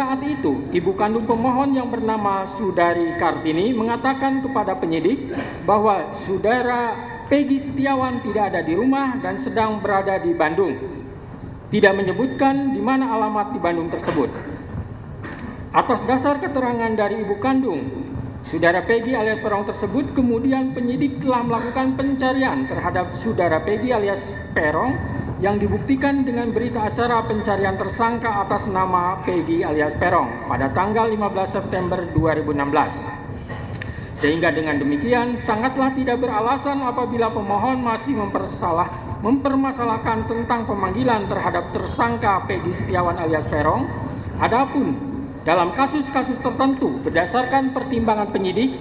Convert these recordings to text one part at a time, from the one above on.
saat itu, ibu kandung pemohon yang bernama Sudari Kartini mengatakan kepada penyidik bahwa saudara Peggy Setiawan tidak ada di rumah dan sedang berada di Bandung. Tidak menyebutkan di mana alamat di Bandung tersebut. Atas dasar keterangan dari ibu kandung, saudara Peggy alias Peron tersebut, kemudian penyidik telah melakukan pencarian terhadap saudara Peggy alias Peron yang dibuktikan dengan berita acara pencarian tersangka atas nama Peggy alias Peron pada tanggal 15 September 2016. Sehingga dengan demikian sangatlah tidak beralasan apabila pemohon masih mempermasalahkan tentang pemanggilan terhadap tersangka Peggy Setiawan alias Peron. Adapun dalam kasus-kasus tertentu berdasarkan pertimbangan penyidik,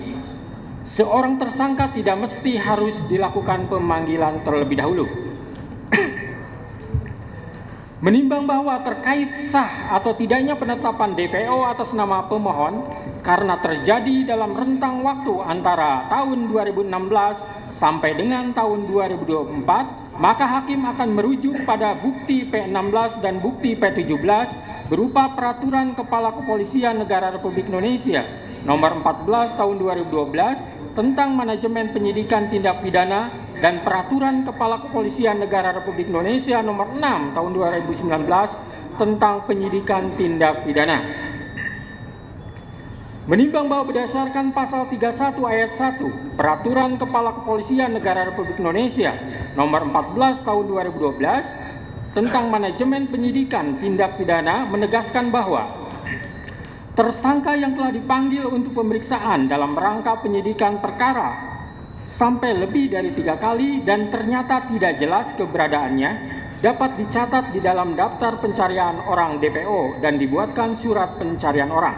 seorang tersangka tidak mesti harus dilakukan pemanggilan terlebih dahulu. Menimbang bahwa terkait sah atau tidaknya penetapan DPO atas nama pemohon karena terjadi dalam rentang waktu antara tahun 2016 sampai dengan tahun 2024, maka hakim akan merujuk pada bukti P16 dan bukti P17 berupa Peraturan Kepala Kepolisian Negara Republik Indonesia Nomor 14 Tahun 2012 tentang Manajemen Penyidikan Tindak Pidana dan Peraturan Kepala Kepolisian Negara Republik Indonesia Nomor 6 Tahun 2019 tentang Penyidikan Tindak Pidana. Menimbang bahwa berdasarkan pasal 31 ayat 1 Peraturan Kepala Kepolisian Negara Republik Indonesia Nomor 14 Tahun 2012 tentang Manajemen Penyidikan Tindak Pidana menegaskan bahwa tersangka yang telah dipanggil untuk pemeriksaan dalam rangka penyidikan perkara sampai lebih dari 3 kali dan ternyata tidak jelas keberadaannya dapat dicatat di dalam daftar pencarian orang DPO dan dibuatkan surat pencarian orang.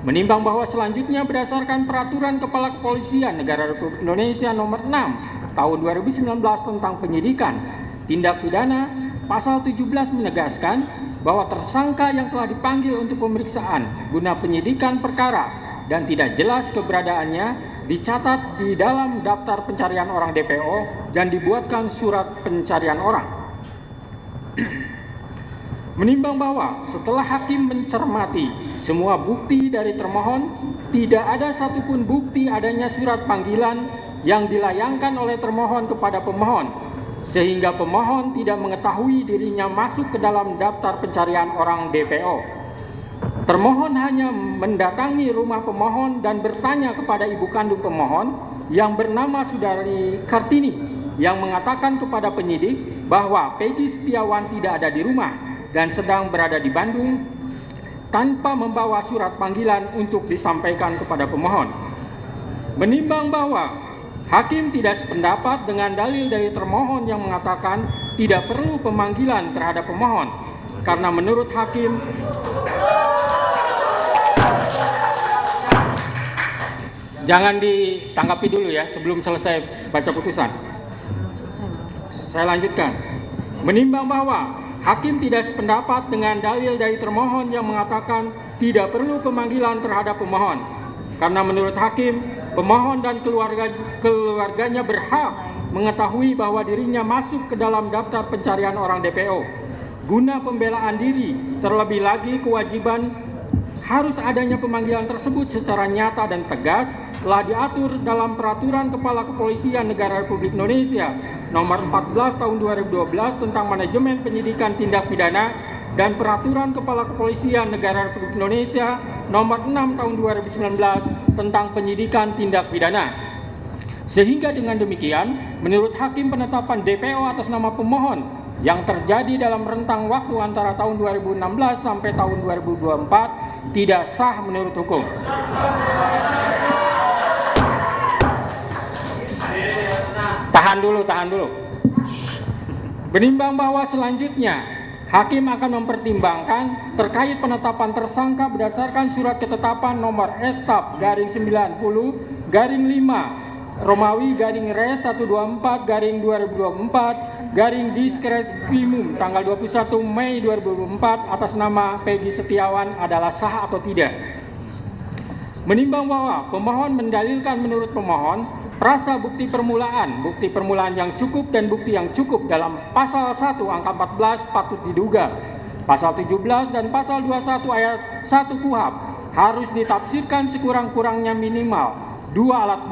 Menimbang bahwa selanjutnya berdasarkan Peraturan Kepala Kepolisian Negara Republik Indonesia Nomor 6 Tahun 2019 tentang Penyidikan Tindak Pidana, pasal 17 menegaskan bahwa tersangka yang telah dipanggil untuk pemeriksaan guna penyidikan perkara dan tidak jelas keberadaannya dicatat di dalam daftar pencarian orang DPO dan dibuatkan surat pencarian orang. Menimbang bahwa setelah hakim mencermati semua bukti dari termohon, tidak ada satupun bukti adanya surat panggilan yang dilayangkan oleh termohon kepada pemohon, sehingga pemohon tidak mengetahui dirinya masuk ke dalam daftar pencarian orang DPO. Termohon hanya mendatangi rumah pemohon dan bertanya kepada ibu kandung pemohon yang bernama Sudari Kartini yang mengatakan kepada penyidik bahwa Peggy Setiawan tidak ada di rumah dan sedang berada di Bandung tanpa membawa surat panggilan untuk disampaikan kepada pemohon. Menimbang bahwa hakim tidak sependapat dengan dalil dari termohon yang mengatakan tidak perlu pemanggilan terhadap pemohon karena menurut hakim jangan ditanggapi dulu ya sebelum selesai baca putusan. Saya lanjutkan. Menimbang bahwa hakim tidak sependapat dengan dalil dari termohon yang mengatakan tidak perlu pemanggilan terhadap pemohon karena menurut hakim pemohon dan keluarganya berhak mengetahui bahwa dirinya masuk ke dalam daftar pencarian orang DPO guna pembelaan diri. Terlebih lagi kewajiban harus adanya pemanggilan tersebut secara nyata dan tegas telah diatur dalam Peraturan Kepala Kepolisian Negara Republik Indonesia Nomor 14 Tahun 2012 tentang Manajemen Penyidikan Tindak Pidana dan Peraturan Kepala Kepolisian Negara Republik Indonesia Nomor 6 Tahun 2019 tentang Penyidikan Tindak Pidana. Sehingga dengan demikian, menurut hakim penetapan DPO atas nama pemohon yang terjadi dalam rentang waktu antara tahun 2016 sampai tahun 2024 tidak sah menurut hukum. Tahan dulu. Menimbang bahwa selanjutnya hakim akan mempertimbangkan terkait penetapan tersangka berdasarkan surat ketetapan nomor S/90/5 Romawi /Res 124/2024 Diskrimum tanggal 21 Mei 2024 atas nama Peggy Setiawan adalah sah atau tidak. Menimbang bahwa pemohon mendalilkan menurut pemohon prasa bukti permulaan yang cukup dan bukti yang cukup dalam pasal 1 angka 14 patut diduga Pasal 17 dan Pasal 21 ayat 1 KUHP harus ditafsirkan sekurang-kurangnya minimal 2 alat